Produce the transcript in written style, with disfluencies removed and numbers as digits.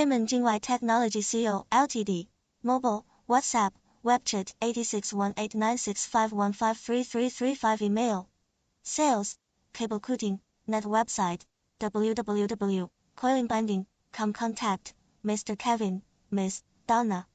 XIAMEN JINGWEI Technology Co. Ltd. Mobile, WhatsApp, WeChat 86189651533335 Email. Sales, cable cutting, net website, www.coilingbinding.com Contact, Mr. Kevin, Miss Donna.